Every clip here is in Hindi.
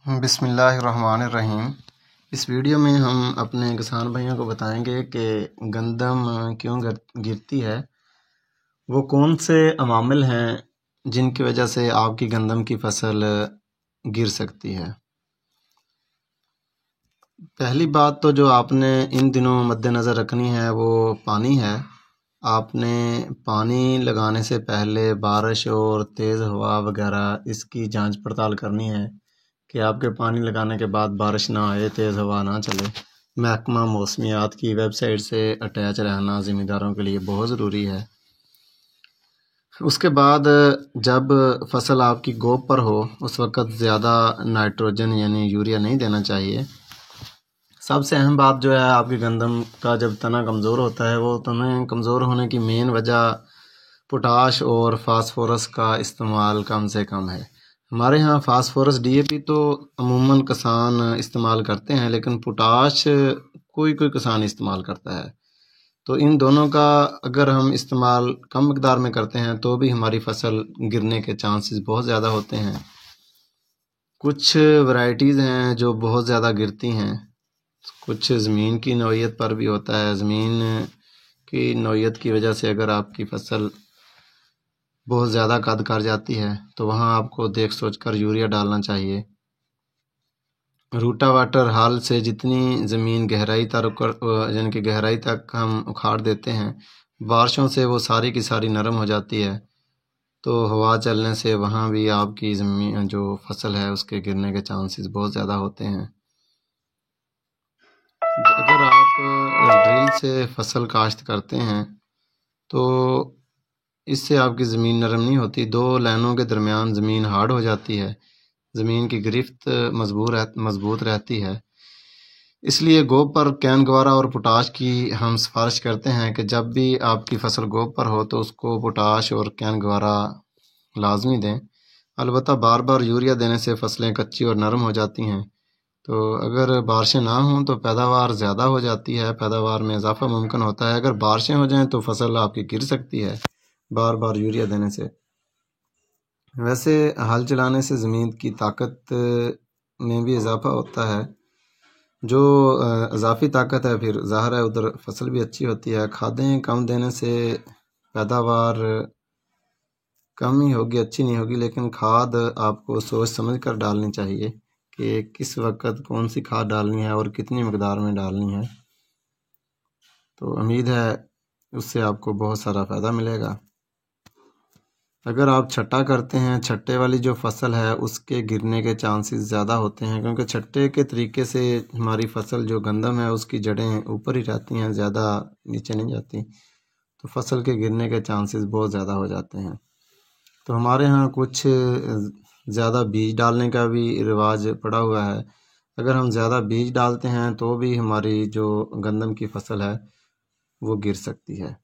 बिस्मिल्लाहिर्रहमानिर्रहीम। इस वीडियो में हम अपने किसान भाइयों को बताएंगे कि गंदम क्यों गिरती है, वो कौन से अवामिल हैं जिनकी वजह से आपकी गंदम की फसल गिर सकती है। पहली बात तो जो आपने इन दिनों मद्देनज़र रखनी है वो पानी है। आपने पानी लगाने से पहले बारिश और तेज़ हवा वगैरह इसकी जांच पड़ताल करनी है कि आपके पानी लगाने के बाद बारिश ना आए, तेज़ हवा ना चले। महकमा मौसमियात की वेबसाइट से अटैच रहना ज़मींदारों के लिए बहुत ज़रूरी है। उसके बाद जब फसल आपकी गोब पर हो उस वक़्त ज़्यादा नाइट्रोजन यानी यूरिया नहीं देना चाहिए। सबसे अहम बात जो है, आपकी गंदम का जब तना कमज़ोर होता है, वो तना कमज़ोर होने की मेन वजह पोटाश और फास्फोरस का इस्तेमाल कम से कम है। हमारे यहाँ फास्फोरस DAP तो अमूमन किसान इस्तेमाल करते हैं, लेकिन पोटाश कोई कोई किसान इस्तेमाल करता है। तो इन दोनों का अगर हम इस्तेमाल कम मकदार में करते हैं तो भी हमारी फसल गिरने के चांसेस बहुत ज़्यादा होते हैं। कुछ वैरायटीज़ हैं जो बहुत ज़्यादा गिरती हैं, कुछ ज़मीन की नौइयत पर भी होता है। ज़मीन की नौइयत की वजह से अगर आपकी फसल बहुत ज़्यादा कद कर जाती है तो वहाँ आपको देख सोच कर यूरिया डालना चाहिए। रूटावाटर हाल से जितनी ज़मीन गहराई तक यानी कि गहराई तक हम उखाड़ देते हैं, बारिशों से वो सारी की सारी नरम हो जाती है, तो हवा चलने से वहाँ भी आपकी ज़मीन जो फसल है उसके गिरने के चांसेस बहुत ज़्यादा होते हैं। अगर आप ड्रिल से फसल काश्त करते हैं तो इससे आपकी ज़मीन नरम नहीं होती, दो लाइनों के दरमियान ज़मीन हार्ड हो जाती है, ज़मीन की गिरफ्त मजबूत रहती है। इसलिए गोब पर कैन गवारा और पोटाश की हम सिफारिश करते हैं कि जब भी आपकी फसल गोब पर हो तो उसको पोटाश और कैन गवारा लाजमी दें। अलबत्ता बार बार यूरिया देने से फसलें कच्ची और नरम हो जाती हैं। तो अगर बारिशें ना हों तो पैदावार ज़्यादा हो जाती है, पैदावार में इजाफा मुमकिन होता है। अगर बारिशें हो जाएं तो फसल आपकी गिर सकती है बार बार यूरिया देने से। वैसे हल चलाने से ज़मीन की ताकत में भी इजाफा होता है। जो इजाफी ताकत है फिर ज़ाहिर है उधर फसल भी अच्छी होती है। खादें कम देने से पैदावार कम ही होगी, अच्छी नहीं होगी, लेकिन खाद आपको सोच समझ कर डालनी चाहिए कि किस वक्त कौन सी खाद डालनी है और कितनी मकदार में डालनी है। तो उम्मीद है उससे आपको बहुत सारा फ़ायदा मिलेगा। अगर आप छट्टा करते हैं, छट्टे वाली जो फसल है उसके गिरने के चांसेस ज़्यादा होते हैं, क्योंकि छट्टे के तरीके से हमारी फसल जो गंदम है उसकी जड़ें ऊपर ही रहती हैं, ज़्यादा नीचे नहीं जाती, तो फसल के गिरने के चांसेस बहुत ज़्यादा हो जाते हैं। तो हमारे यहाँ कुछ ज़्यादा बीज डालने का भी रिवाज पड़ा हुआ है। अगर हम ज़्यादा बीज डालते हैं तो भी हमारी जो गंदम की फसल है वो गिर सकती है।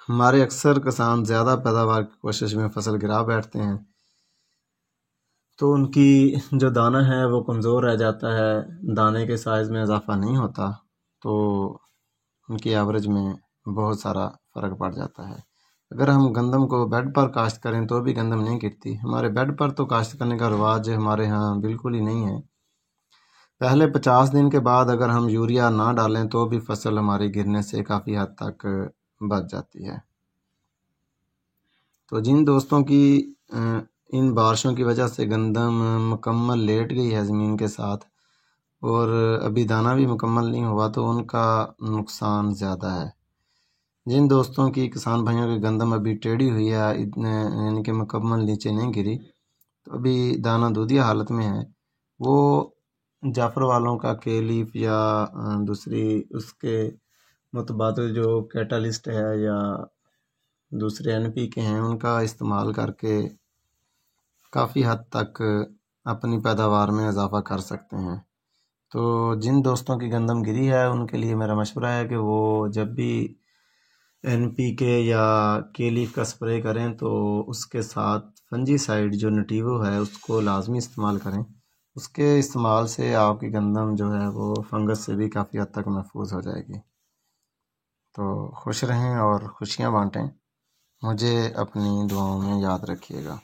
हमारे अक्सर किसान ज़्यादा पैदावार की कोशिश में फसल गिरा बैठते हैं, तो उनकी जो दाना है वो कमज़ोर रह जाता है, दाने के साइज़ में इजाफा नहीं होता, तो उनकी एवरेज में बहुत सारा फ़र्क पड़ जाता है। अगर हम गंदम को बेड पर काश्त करें तो भी गंदम नहीं गिरती। हमारे बेड पर तो काश्त करने का रिवाज हमारे यहाँ बिल्कुल ही नहीं है। पहले 50 दिन के बाद अगर हम यूरिया ना डालें तो भी फसल हमारी गिरने से काफ़ी हद तक बच जाती है। तो जिन दोस्तों की इन बारिशों की वजह से गंदम मुकम्मल लेट गई है ज़मीन के साथ और अभी दाना भी मुकम्मल नहीं हुआ, तो उनका नुकसान ज़्यादा है। जिन दोस्तों की किसान भाइयों की गंदम अभी टेढ़ी हुई है, इतने यानी कि मुकम्मल नीचे नहीं गिरी, तो अभी दाना दूधिया हालत में है, वो जाफर वालों का केलीफ या दूसरी उसके मुतबादिल जो कैटालिस्ट है या दूसरे NPK हैं उनका इस्तेमाल करके काफ़ी हद तक अपनी पैदावार में इजाफा कर सकते हैं। तो जिन दोस्तों की गंदम गिरी है उनके लिए मेरा मशवरा है कि वो जब भी NPK या केलीफ का स्प्रे करें तो उसके साथ फंजीसाइड जो नटीवो है उसको लाजमी इस्तेमाल करें। उसके इस्तेमाल से आपकी गंदम जो है वो फंगस से भी काफ़ी हद तक महफूज हो जाएगी। तो खुश रहें और खुशियाँ बांटें। मुझे अपनी दुआओं में याद रखिएगा।